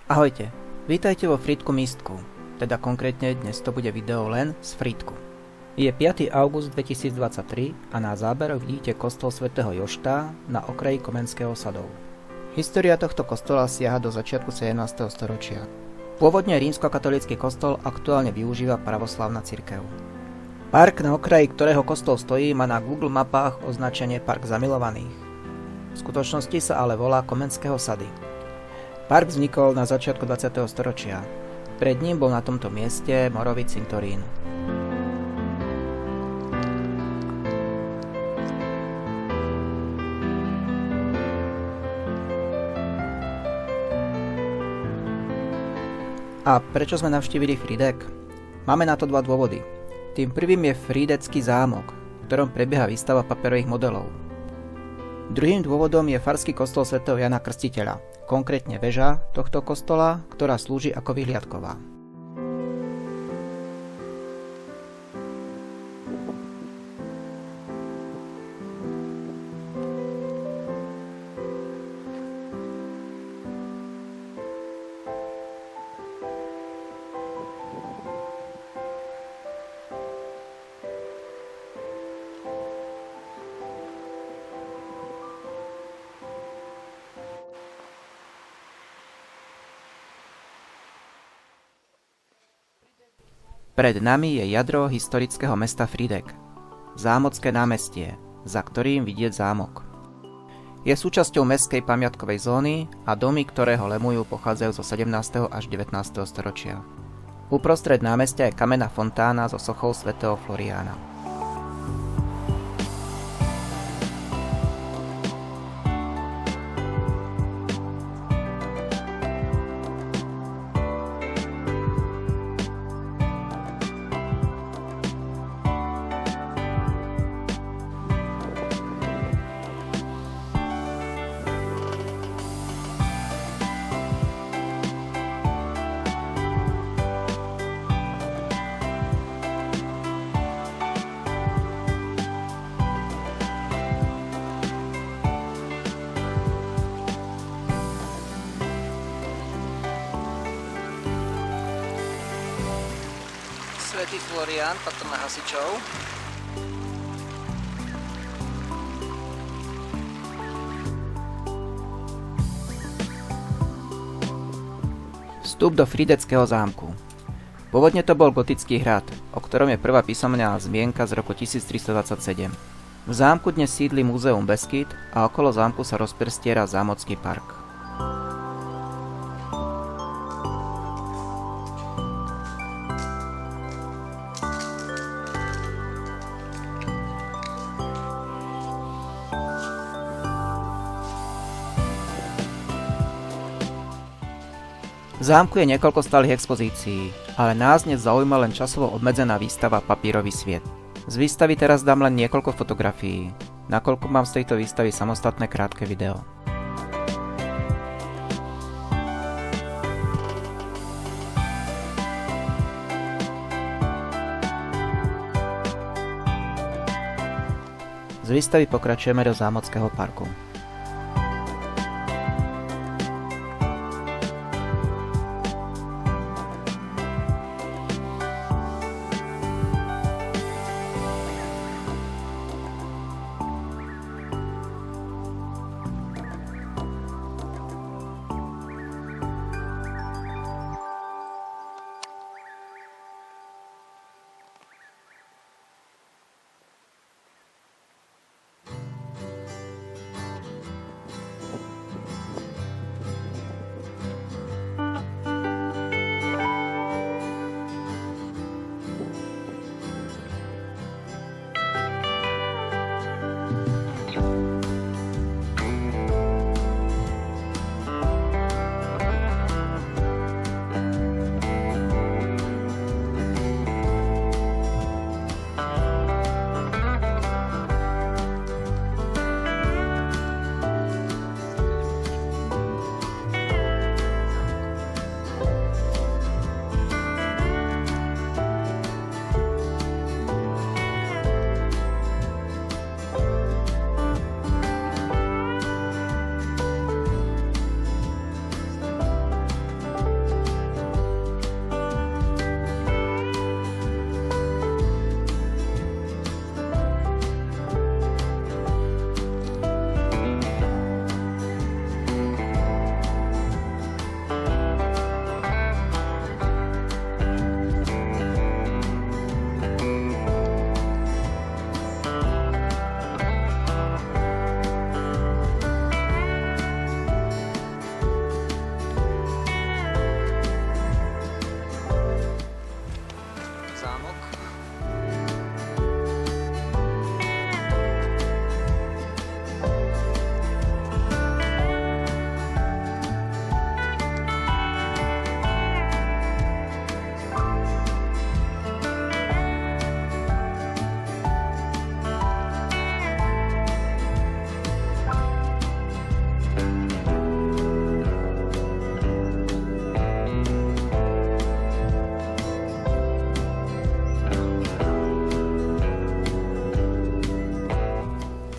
Ahojte, vítajte vo Frýdku Místku, teda konkrétne dnes to bude video len z Frýdku. Je 5. august 2023 a na záberoch vidíte kostol svätého Jošta na okraji Komenského sadov. História tohto kostola siaha do začiatku 17. storočia. Pôvodne rímskokatolícky kostol aktuálne využíva pravoslavná cirkev. Park, na okraji ktorého kostol stojí, má na Google mapách označenie Park zamilovaných. V skutočnosti sa ale volá Komenského sady. Park vznikol na začiatku 20. storočia. Pred ním bol na tomto mieste morový cintorín. A prečo sme navštívili Frýdek? Máme na to dva dôvody. Tým prvým je Frýdecký zámok, v ktorom prebieha výstava paperových modelov. Druhým dôvodom je farský kostol svätého Jana Krstiteľa, konkrétne veža tohto kostola, ktorá slúži ako vyhliadková. Pred nami je jadro historického mesta Frýdek, Zámocké námestie, za ktorým vidieť zámok. Je súčasťou mestskej pamiatkovej zóny a domy, ktoré ho lemujú, pochádzajú zo 17. až 19. storočia. Uprostred námestia je kamenná fontána so sochou svätého Floriána. Svätý Florián, patron hasičov. Vstup do Frýdeckého zámku. Pôvodne to bol gotický hrad, o ktorom je prvá písomná zmienka z roku 1327. V zámku dnes sídli Múzeum Beskyd a okolo zámku sa rozprestiera Zámocký park. V zámku je niekoľko stálych expozícií, ale nás dnes zaujíma len časovo obmedzená výstava Papírový sviet. Z výstavy teraz dám len niekoľko fotografií, nakoľko mám z tejto výstavy samostatné krátke video. Z výstavy pokračujeme do Zámockého parku.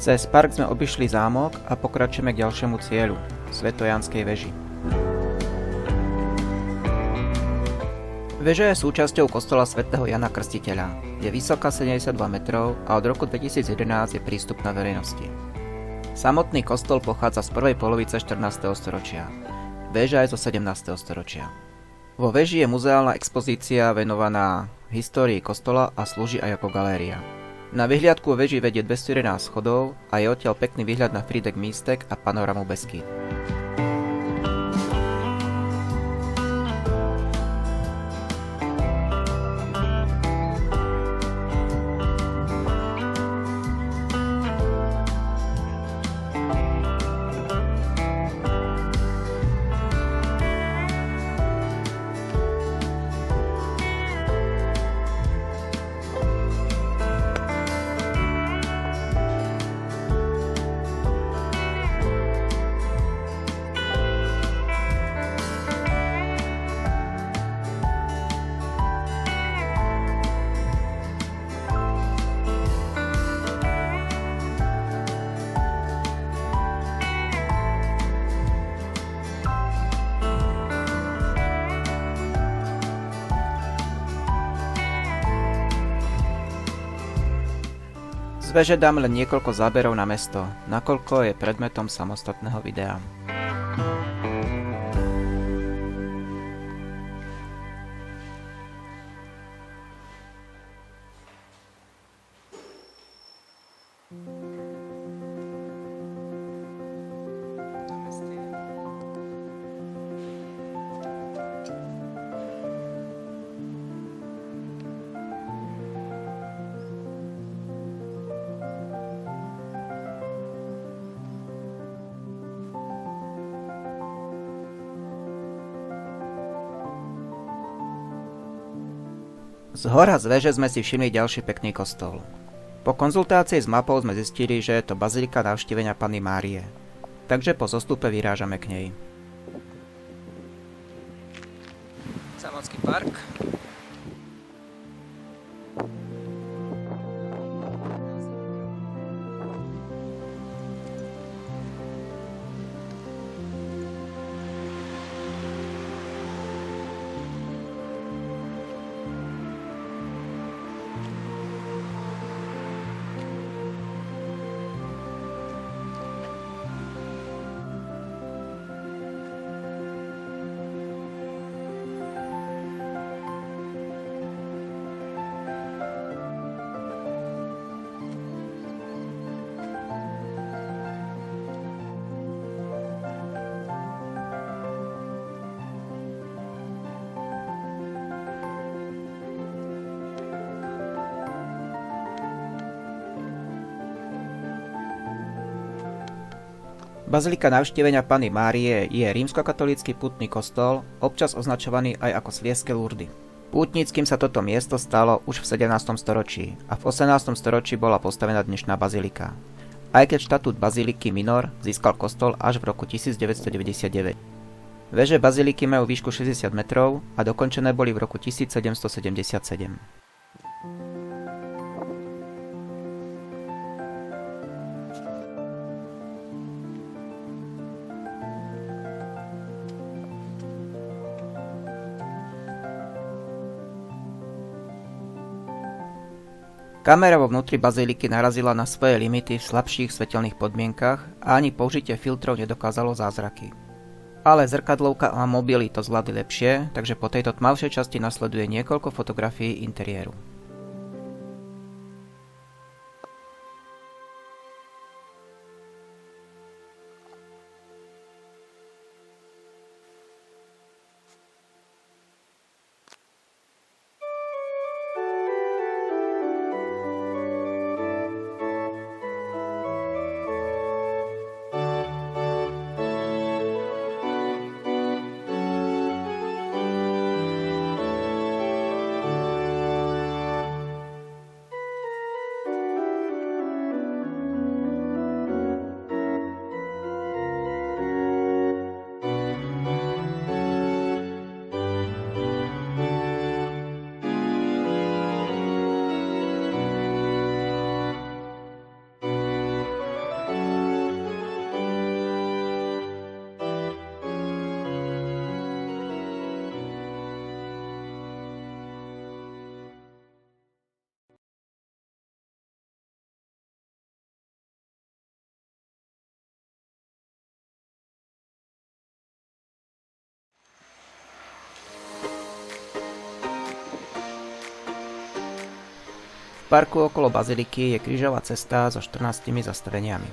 Cez park sme obišli zámok a pokračujeme k ďalšiemu cieľu, Svetojanskej veži. Veža je súčasťou kostola svätého Jana Krstiteľa. Je vysoká 72 metrov a od roku 2011 je prístupná verejnosti. Samotný kostol pochádza z prvej polovice 14. storočia. Veža je zo 17. storočia. Vo veži je muzeálna expozícia venovaná histórii kostola a slúži aj ako galéria. Na vyhliadku o veži vedie 211 schodov a je odtiaľ pekný výhľad na Frýdek Místek a panorámu Beskyd. Z veže dám len niekoľko záberov na mesto, nakoľko je predmetom samostatného videa. Z hora z veže sme si všimli ďalší pekný kostol. Po konzultácii s mapou sme zistili, že je to bazilika Navštívenia Panny Márie. Takže po zostupe vyrážame k nej. Zámocký park. Bazilika Navštívenia Panny Márie je rímskokatolícky pútny kostol, občas označovaný aj ako Slieske Lurdy. Pútnickým sa toto miesto stalo už v 17. storočí a v 18. storočí bola postavená dnešná bazilika. Aj keď štatút baziliky minor získal kostol až v roku 1999. Veže baziliky majú výšku 60 metrov a dokončené boli v roku 1777. Kamera vo vnútri bazíliky narazila na svoje limity v slabších svetelných podmienkach a ani použitie filtrov nedokázalo zázraky. Ale zrkadlovka a mobily to zvládli lepšie, takže po tejto tmavšej časti nasleduje niekoľko fotografií interiéru. parku okolo baziliky je krížová cesta so 14 zastaveniami.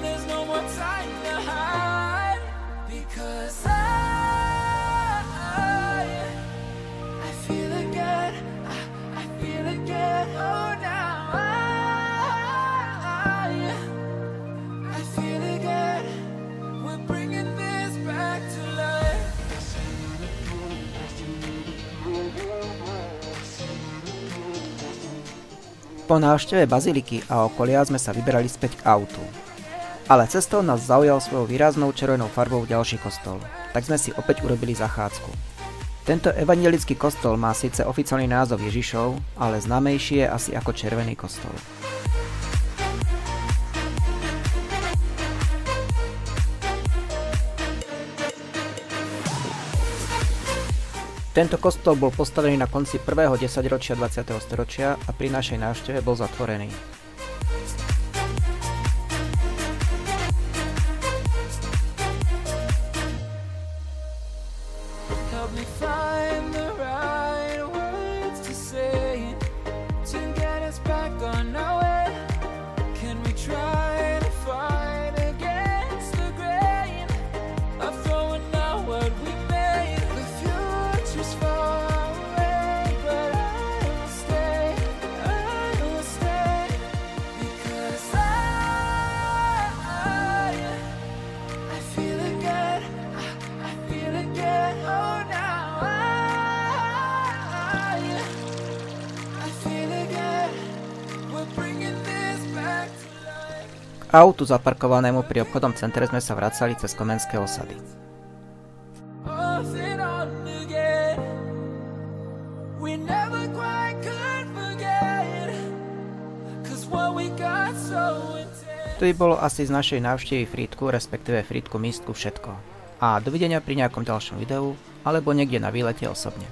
There's no more time to hide because I feel again, I feel again. Oh, now I feel again. We're bringing this back to life. Po návšteve baziliky a okolia sme sa vyberali späť k autu. Ale cestou nás zaujal svojou výraznou červenou farbou ďalší kostol, tak sme si opäť urobili zachádzku. Tento evanjelický kostol má síce oficiálny názov Ježišov, ale známejší je asi ako Červený kostol. Tento kostol bol postavený na konci prvého desaťročia 20. storočia a pri našej návšteve bol zatvorený. K autu zaparkovanému pri obchodnom centre sme sa vracali cez Komenské osady. To by bolo asi z našej návštevy Frýdku, respektíve Frýdku místku všetko. A dovidenia pri nejakom ďalšom videu, alebo niekde na výlete osobne.